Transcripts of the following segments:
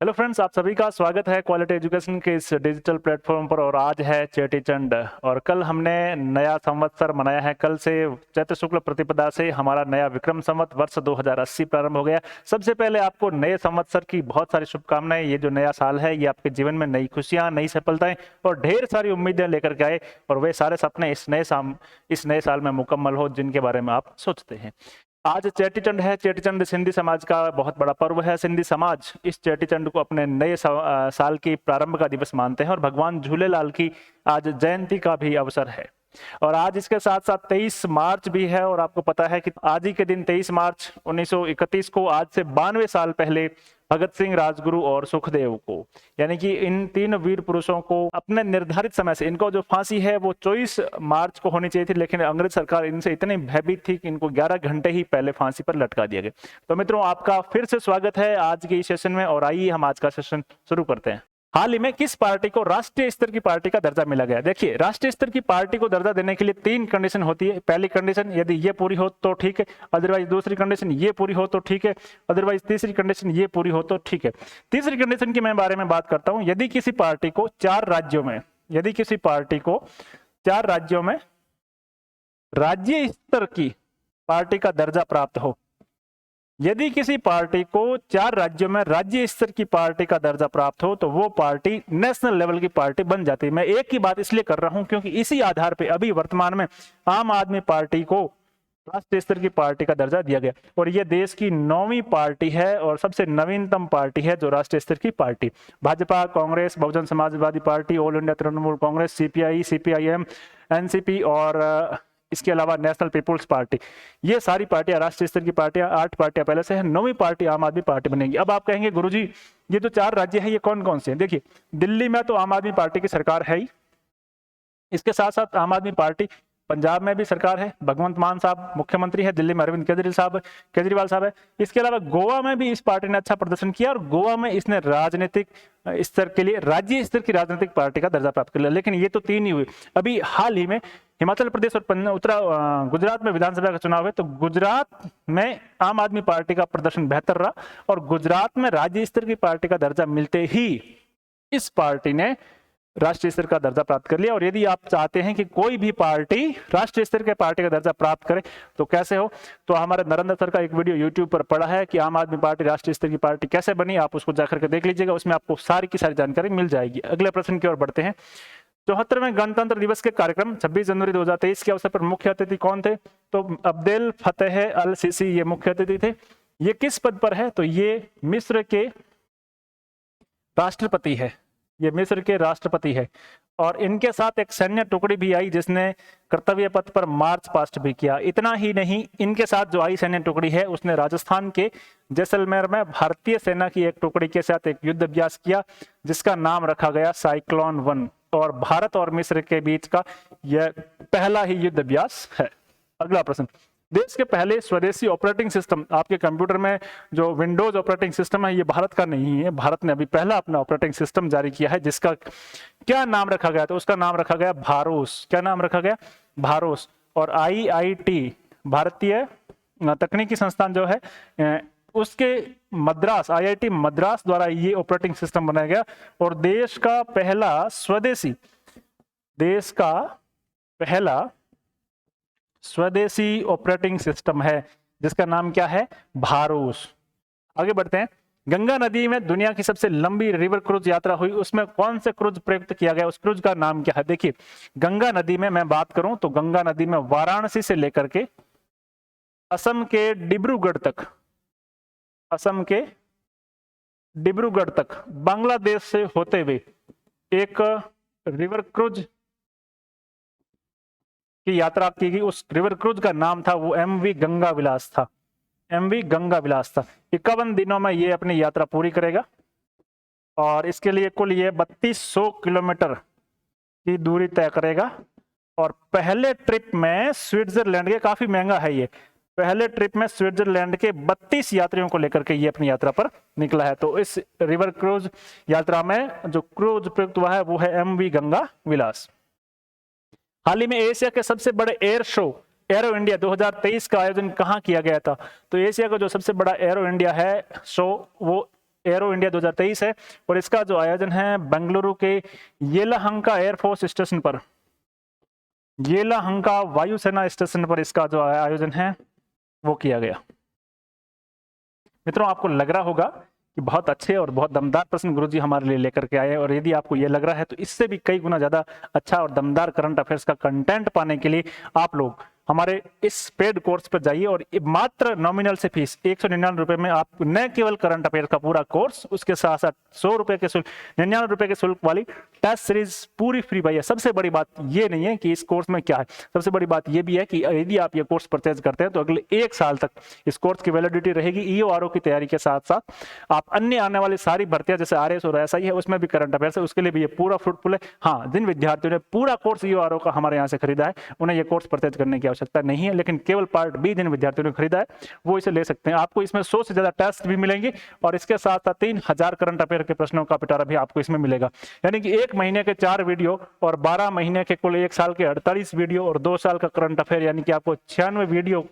Hello friends, आप सभी का स्वागत है क्वालिटी एजुकेशन के इस डिजिटल प्लेटफॉर्म पर। और आज है चेटी चंड और कल हमने नया संवत्सर मनाया है। कल से चैत्र शुक्ल प्रतिपदा से हमारा नया विक्रम संवत वर्ष 2080 प्रारंभ हो गया। सबसे पहले आपको नए संवत्सर की बहुत सारी शुभकामनाएं। ये जो नया साल है ये आपके जीवन में नई खुशियां, नई सफलताएं और ढेर सारी उम्मीदें लेकर के आए और वे सारे सपने इस नए साल में मुकम्मल हो जिनके बारे में आप सोचते हैं। आज चेटीचंड है। चेटीचंड सिंधी समाज का बहुत बड़ा पर्व है। सिंधी समाज इस चेटीचंड को अपने नए साल की प्रारंभ का दिवस मानते हैं और भगवान झूलेलाल की आज जयंती का भी अवसर है। और आज इसके साथ साथ 23 मार्च भी है। और आपको पता है कि आज ही के दिन 23 मार्च 1931 को, आज से 92 साल पहले, भगत सिंह, राजगुरु और सुखदेव को, यानी कि इन तीन वीर पुरुषों को अपने निर्धारित समय से, इनको जो फांसी है वो 24 मार्च को होनी चाहिए थी, लेकिन अंग्रेज सरकार इनसे इतनी भयभीत थी कि इनको 11 घंटे ही पहले फांसी पर लटका दिया गया। तो मित्रों, आपका फिर से स्वागत है आज के इस सेशन में और आइए हम आज का सेशन शुरू करते हैं। हाल ही में किस पार्टी को राष्ट्रीय स्तर की पार्टी का दर्जा मिला गया? देखिए, राष्ट्रीय स्तर की पार्टी को दर्जा देने के लिए 3 कंडीशन होती है। पहली कंडीशन यदि ये पूरी हो तो ठीक है, अदरवाइज दूसरी कंडीशन ये पूरी हो तो ठीक है, अदरवाइज तीसरी कंडीशन ये पूरी हो तो ठीक है। तीसरी कंडीशन की मैं बारे में बात करता हूं। यदि किसी पार्टी को 4 राज्यों में राज्य स्तर की पार्टी का दर्जा प्राप्त हो, यदि किसी पार्टी को 4 राज्यों में राज्य स्तर की पार्टी का दर्जा प्राप्त हो तो वो पार्टी नेशनल लेवल की पार्टी बन जाती है। मैं एक ही बात इसलिए कर रहा हूं क्योंकि इसी आधार पे अभी वर्तमान में आम आदमी पार्टी को राष्ट्रीय स्तर की पार्टी का दर्जा दिया गया और ये देश की 9वीं पार्टी है और सबसे नवीनतम पार्टी है जो राष्ट्रीय स्तर की पार्टी। Bhajpa, Congress, Bahujan Samajwadi party, all India Trinamool Congress, CPI, CPIM, NCP और इसके अलावा नेशनल पीपुल्स पार्टी, ये सारी पार्टियां राष्ट्रीय स्तर की पार्टियां। 8 पार्टियां पहले से है, 9वीं पार्टी आम आदमी पार्टी बनेगी। अब आप कहेंगे गुरुजी ये जो 4 राज्य है ये कौन कौन से हैं? देखिए, दिल्ली में तो आम आदमी पार्टी की सरकार है ही, इसके साथ साथ आम आदमी पार्टी पंजाब में भी सरकार है, भगवंत मान साहब मुख्यमंत्री है, दिल्ली में अरविंद केजरीवाल साहब है। इसके अलावा गोवा में भी इस पार्टी ने अच्छा प्रदर्शन किया और गोवा में इसने राजनीतिक स्तर के लिए राज्य स्तर की राजनीतिक पार्टी का दर्जा प्राप्त कर लिया। लेकिन ये तो 3 ही हुए। अभी हाल ही में हिमाचल प्रदेश और गुजरात में विधानसभा का चुनाव है, तो गुजरात में आम आदमी पार्टी का प्रदर्शन बेहतर रहा और गुजरात में राज्य स्तर की पार्टी का दर्जा मिलते ही इस पार्टी ने राष्ट्रीय स्तर का दर्जा प्राप्त कर लिया। और यदि आप चाहते हैं कि कोई भी पार्टी राष्ट्रीय स्तर के पार्टी का दर्जा प्राप्त करे तो कैसे हो, तो हमारे नरेंद्र सर का एक वीडियो यूट्यूब पर पड़ा है कि आम आदमी पार्टी राष्ट्रीय स्तर की पार्टी कैसे बनी। आप उसको जाकर के देख लीजिएगा, उसमें आपको सारी की सारी जानकारी मिल जाएगी। अगले प्रश्न की ओर बढ़ते हैं। 74वें गणतंत्र दिवस के कार्यक्रम 26 जनवरी 2023 के अवसर पर मुख्य अतिथि कौन थे? तो अब्देल फतेह अल सीसी ये मुख्य अतिथि थे। ये किस पद पर है? तो ये मिस्र के राष्ट्रपति है। ये मिस्र के राष्ट्रपति है और इनके साथ एक सैन्य टुकड़ी भी आई जिसने कर्तव्य पथ पर मार्च पास्ट भी किया। इतना ही नहीं, इनके साथ जो आई सैन्य टुकड़ी है उसने राजस्थान के जैसलमेर में भारतीय सेना की एक टुकड़ी के साथ एक युद्ध अभ्यास किया जिसका नाम रखा गया साइक्लोन 1 और भारत और मिस्र के बीच का यह पहला ही युद्ध अभ्यास है। अगला प्रश्न, देश के पहले स्वदेशी ऑपरेटिंग सिस्टम, आपके कंप्यूटर में जो विंडोज ऑपरेटिंग सिस्टम है ये भारत का नहीं है। भारत ने अभी पहला अपना ऑपरेटिंग सिस्टम जारी किया है जिसका क्या नाम रखा गया? तो उसका नाम रखा गया भारोस। क्या नाम रखा गया? भारोस। और IIT भारतीय तकनीकी संस्थान जो है उसके मद्रास, IIT मद्रास द्वारा ये ऑपरेटिंग सिस्टम बनाया गया और देश का पहला स्वदेशी ऑपरेटिंग सिस्टम है जिसका नाम क्या है? भारोस। आगे बढ़ते हैं। गंगा नदी में दुनिया की सबसे लंबी रिवर क्रूज यात्रा हुई, उसमें कौन से क्रूज प्रयुक्त किया गया? उस क्रूज का नाम क्या है? देखिए, गंगा नदी में मैं बात करूं तो गंगा नदी में वाराणसी से लेकर के असम के डिब्रूगढ़ तक बांग्लादेश से होते हुए एक रिवर क्रूज की यात्रा की गई। उस रिवर क्रूज का नाम था वो MV गंगा विलास था। 51 दिनों में ये अपनी यात्रा पूरी करेगा और इसके लिए कुल ये 3200 किलोमीटर की दूरी तय करेगा। और पहले ट्रिप में स्विट्जरलैंड के, काफी महंगा है ये, पहले ट्रिप में स्विट्जरलैंड के 32 यात्रियों को लेकर के ये अपनी यात्रा पर निकला है। तो इस रिवर क्रूज यात्रा में जो क्रूज प्रयुक्त हुआ है वो है MV गंगा विलास। हाल ही में एशिया के सबसे बड़े एयर शो एरो इंडिया 2023 का आयोजन कहाँ किया गया था? तो एशिया का जो सबसे बड़ा एरो इंडिया है शो वो एरो इंडिया 2023 है और इसका जो आयोजन है बेंगलुरु के येलाहंका एयरफोर्स स्टेशन पर, येलाहंका वायुसेना स्टेशन पर इसका जो आयोजन है वो किया गया। मित्रों, आपको लग रहा होगा कि बहुत अच्छे और बहुत दमदार प्रश्न गुरुजी हमारे लिए लेकर के आए, और यदि आपको ये लग रहा है तो इससे भी कई गुना ज्यादा अच्छा और दमदार करंट अफेयर्स का कंटेंट पाने के लिए आप लोग हमारे इस पेड कोर्स पर जाइए और मात्र नॉमिनल से फीस 199 रुपए में आप न केवल करंट अफेयर का पूरा कोर्स, उसके साथ साथ 100 रुपए के शुल्क, 99 रुपए के शुल्क वाली टेस्ट सीरीज पूरी फ्री भाई है। सबसे बड़ी बात ये नहीं है कि इस कोर्स में क्या है, सबसे बड़ी बात ये भी है कि यदि आप ये कोर्स परचेज करते हैं तो अगले 1 साल तक इस कोर्स की वैलिडिटी रहेगी। ईओआरओ की तैयारी के साथ साथ आप अन्य आने वाली सारी भर्तियां जैसे आरएस और एसआई है उसमें भी करंट अफेयर्स है, उसके लिए भी ये पूरा फ्रूटफुल है। हाँ, जिन विद्यार्थियों ने पूरा कोर्स ईओआरओ का हमारे यहाँ से खरीदा है उन्हें यह कोर्स परचेज करने की आवश्यकता नहीं है, लेकिन केवल पार्ट बी जिन विद्यार्थियों ने खरीदा है वो इसे ले सकते हैं। आपको इसमें 100 से ज्यादा टेस्ट भी मिलेंगे और इसके साथ साथ 3000 करंट अफेयर के प्रश्नों का पिटारा भी आपको इसमें मिलेगा। यानी कि 1 महीने के 4 वीडियो और 12 महीने के कुल 1 साल के 48 वीडियो और 2 साल का करंट अफेयर, यानी कि आपको 96 वीडियो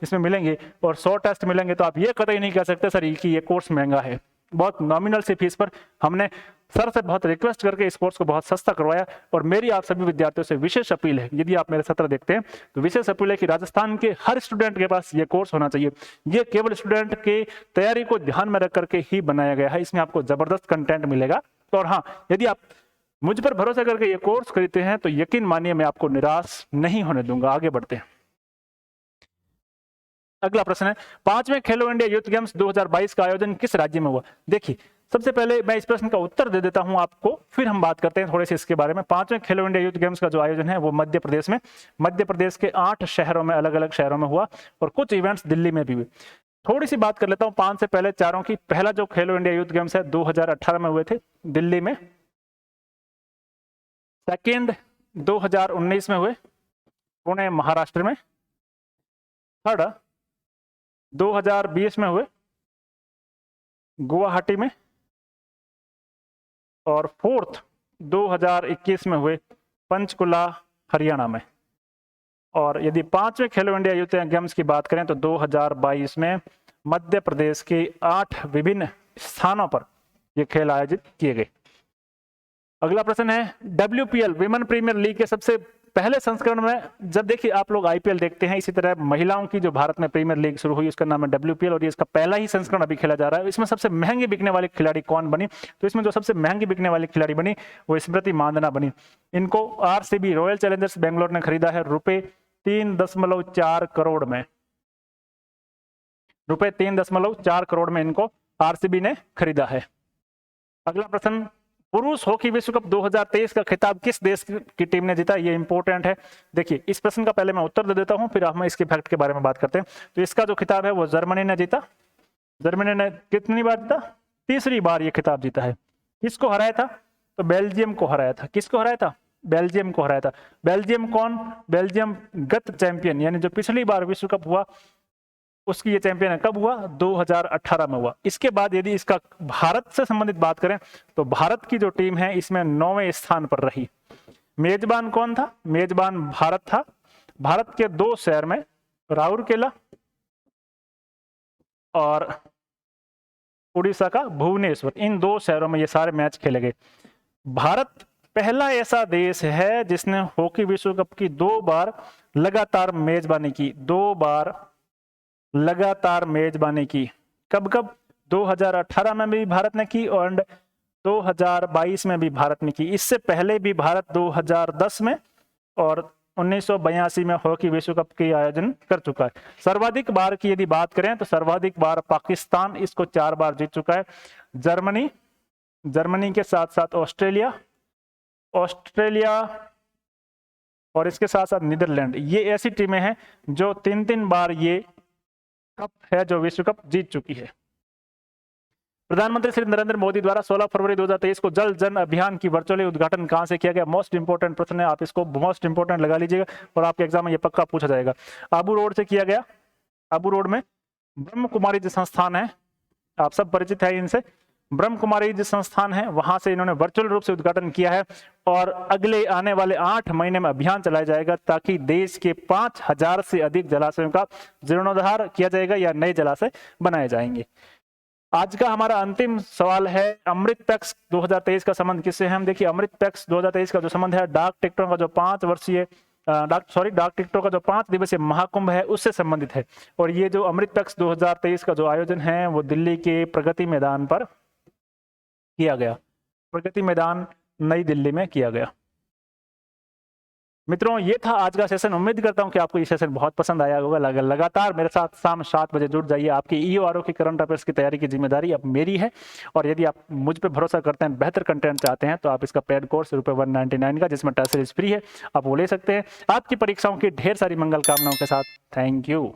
इसमें मिलेंगे और 100 टेस्ट मिलेंगे। तो आप ये कतई नहीं कह सकते सर कि ये कोर्स महंगा है। बहुत नॉमिनल सी फीस पर हमने सर से बहुत रिक्वेस्ट करके इस कोर्स को बहुत सस्ता करवाया, और मेरी आप सभी विद्यार्थियों से विशेष अपील है, यदि आप मेरे सत्र देखते हैं तो विशेष अपील है कि राजस्थान के हर स्टूडेंट के पास ये कोर्स होना चाहिए। ये केवल स्टूडेंट के तैयारी को ध्यान में रख करके ही बनाया गया है, इसमें आपको जबरदस्त कंटेंट मिलेगा। और हाँ, यदि आप मुझ पर भरोसा करके ये कोर्स खरीदते हैं तो यकीन मानिए मैं आपको निराश नहीं होने दूंगा। आगे बढ़ते हैं। अगला प्रश्न है, 5वें खेलो इंडिया यूथ गेम्स 2022 का आयोजन किस राज्य में हुआ? देखिए, सबसे पहले मैं इस प्रश्न का उत्तर दे देता हूं आपको, फिर हम बात करते हैं थोड़े से इसके बारे में। 5वें खेलो इंडिया यूथ गेम्स का जो आयोजन है वो मध्य प्रदेश में, मध्य प्रदेश के 8 शहरों में, अलग अलग शहरों में हुआ और कुछ इवेंट्स दिल्ली में भी हुए। थोड़ी सी बात कर लेता हूं 5 से पहले चारों की। पहला जो खेलो इंडिया यूथ गेम्स है 2018 में हुए थे दिल्ली में। सेकेंड 2019 में हुए पुणे महाराष्ट्र में। थर्ड 2020 में हुए गुवाहाटी में। और फोर्थ 2021 में हुए पंचकुला हरियाणा में। और यदि 5वें खेलो इंडिया यूथ गेम्स की बात करें तो 2022 में मध्य प्रदेश के 8 विभिन्न स्थानों पर ये खेल आयोजित किए गए। अगला प्रश्न है, WPL विमेन प्रीमियर लीग के सबसे पहले संस्करण में, जब देखिए आप लोग IPL देखते हैं, इसी तरह महिलाओं की जो भारत में प्रीमियर लीग शुरू हुई उसका नाम है WPL और ये इसका पहला ही संस्करण अभी खेला जा रहा है। इसमें सबसे महंगी बिकने वाली खिलाड़ी कौन बनी? तो इसमें जो सबसे महंगी बिकने वाली खिलाड़ी बनी वो स्मृति मांदना बनी। इनको RCB रॉयल चैलेंजर्स बेंगलोर ने खरीदा है रुपए 3.4 करोड़ में। रुपए 3.4 करोड़ में इनको RCB ने खरीदा है। अगला प्रश्न, पुरुष हॉकी विश्व कप 2023 का खिताब किस देश की टीम ने जीता? ये इंपॉर्टेंट है। देखिए, इस प्रश्न का पहले मैं उत्तर दे देता हूं, फिर हम इसके फैक्ट के बारे में बात करते हैं। तो इसका जो खिताब है वो जर्मनी ने जीता। जर्मनी ने कितनी बार जीता? 3री बार ये खिताब जीता है। किसको हराया था? तो बेल्जियम को हराया था। किसको हराया था? बेल्जियम को हराया था। बेल्जियम कौन? बेल्जियम गत चैंपियन, यानी जो पिछली बार विश्व कप हुआ उसकी ये चैंपियन है। कब हुआ? 2018 में हुआ। इसके बाद यदि इसका भारत से संबंधित बात करें तो भारत की जो टीम है इसमें 9वें स्थान पर रही। मेजबान कौन था? मेजबान भारत था। भारत के 2 शहर में, राउरकेला और उड़ीसा का भुवनेश्वर, इन 2 शहरों में ये सारे मैच खेले गए। भारत पहला ऐसा देश है जिसने हॉकी विश्व कप की 2 बार लगातार मेजबानी की। 2 बार लगातार मेजबानी की। कब कब? 2018 में भी भारत ने की और 2022 में भी भारत ने की। इससे पहले भी भारत 2010 में और 1982 में हॉकी विश्व कप के आयोजन कर चुका है। सर्वाधिक बार की यदि बात करें तो सर्वाधिक बार पाकिस्तान इसको 4 बार जीत चुका है। जर्मनी के साथ साथ ऑस्ट्रेलिया और इसके साथ साथ नीदरलैंड, ये ऐसी टीमें हैं जो 3 बार ये कप है जो विश्व कप जीत चुकी है। प्रधानमंत्री श्री नरेंद्र मोदी द्वारा 16 फरवरी 2023 को जल जन अभियान की वर्चुअली उद्घाटन कहां से किया गया? मोस्ट इंपोर्टेंट प्रश्न है, आप इसको मोस्ट इंपोर्टेंट लगा लीजिएगा और आपके एग्जाम में ये पक्का पूछा जाएगा। आबू रोड से किया गया। आबू रोड में ब्रह्म कुमारी जी संस्थान है, आप सब परिचित है इनसे। ब्रह्म कुमारी जी संस्थान है, वहां से इन्होंने वर्चुअल रूप से उद्घाटन किया है और अगले आने वाले 8 महीने में अभियान चलाया जाएगा ताकि देश के 5000 से अधिक जलाशयों का जीर्णोद्धार किया जाएगा या नए जलाशय बनाए जाएंगे। आज का हमारा अंतिम सवाल है, अमृत पैक्स 2023 का संबंध किससे है? हम देखिए, अमृत पैक्स 2023 का जो संबंध है डाक टिकटों का जो 5 वर्षीय डाक टिकटों का जो 5 दिवसीय महाकुंभ है उससे संबंधित है। और ये जो अमृत पैक्स 2023 का जो आयोजन है वो दिल्ली के प्रगति मैदान पर किया गया। प्रगति मैदान नई दिल्ली में किया गया। मित्रों, ये था आज का सेशन। उम्मीद करता हूं कि आपको ये सेशन बहुत पसंद आया होगा। लगातार मेरे साथ शाम 7 बजे जुड़ जाइए। आपकी ईओआरओ की करंट अफेयर्स की तैयारी की जिम्मेदारी अब मेरी है। और यदि आप मुझ पे भरोसा करते हैं, बेहतर कंटेंट चाहते हैं, तो आप इसका पेड कोर्स ₹199 का, जिसमें टेस्ट सीरीज फ्री है, आप वो ले सकते हैं। आपकी परीक्षाओं की ढेर सारी मंगल कामनाओं के साथ। Thank you.